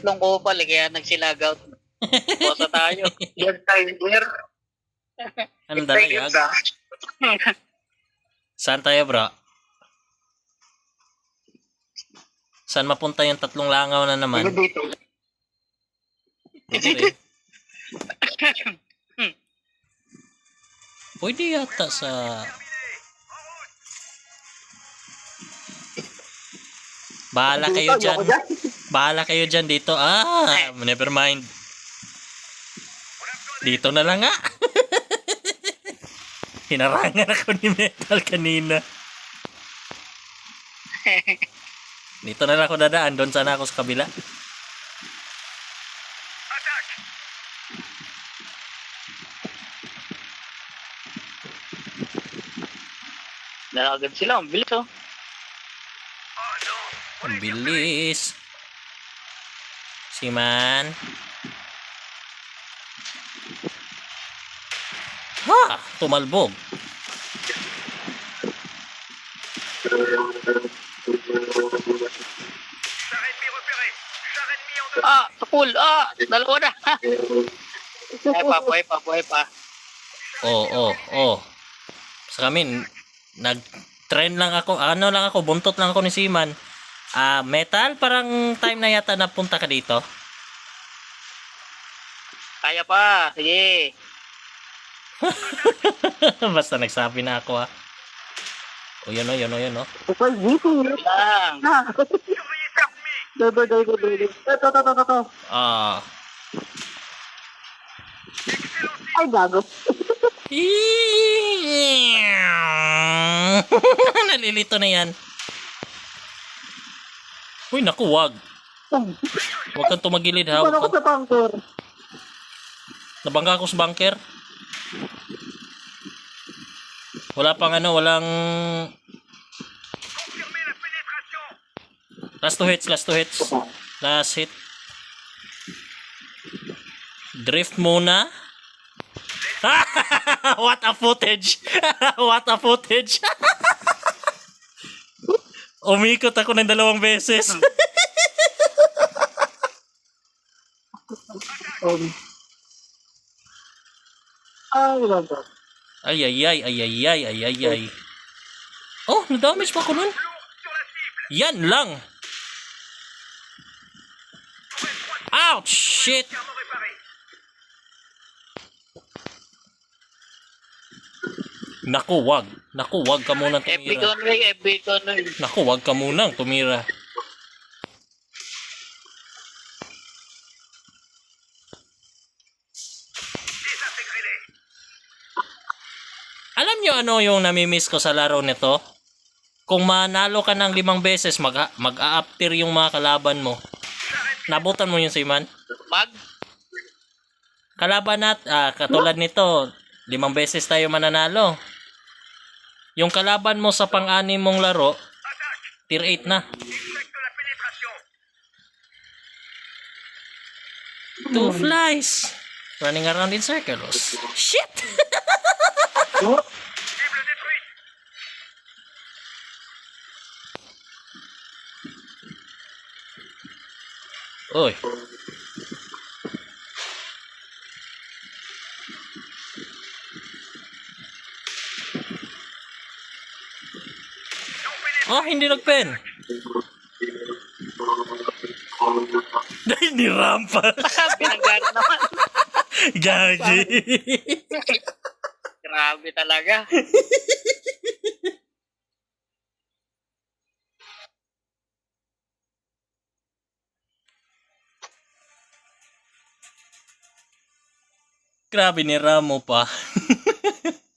tatlong kupal kaya nagsilagaw. Posa tayo. Yan tayo, dear. Anong dalayag? Saan tayo, bro? Saan mapunta yung tatlong langaw na naman? Dito. Pwede rin. Pwede yata sa... Bahala kayo dyan. Bahala kayo dyan dito. Never mind. Dito na lang nga. Hinarangan ako ni Metal kanina. Dito na lang ako dadaan. Doon sana ako sa kabila. Nalagad sila. Ang bilis, oh. Ang bilis. Siman. Ha! Tumalbog. Tukul. Dalawa na. Buhay pa. Sa kami, nag-trend lang ako, buntot lang ako ni Siman. Metal, parang time na yata napunta ka dito. Kaya pa. Sige. Basta nagsabi na ako O yun o. Tukul, dito. Lang. Ito. Ay, gago. Nalilito na yan. Uy, naku, wag. Huwag kang tumagilid, ha? Ano ko sa bunker? Nabangga ako sa bunker. Wala pang walang... Last two hits. Last hit. Drift muna. What a footage! Umikot ako ng 2 beses. Ay. Oh, nadamage pa ko nun. Yan lang. Ouch! Shit! Naku, wag ka munang tumira. FB Conway. Naku, wag ka munang tumira. Alam nyo ano yung namimiss ko sa laro nito? Kung manalo ka ng 5 beses, mag-a-appear yung mga kalaban mo. Nabutan mo yung Siman? Kalaban katulad nito, 5 beses tayo mananalo. Yung kalaban mo sa pang-anim mong laro, tier 8 na. 2 flies running around in circles. Shit! Oy. Hindi nag-pen. Dahil ni rampa. Pinagana naman. Gagi. Grabe talaga. Grabe ni Ramo pa.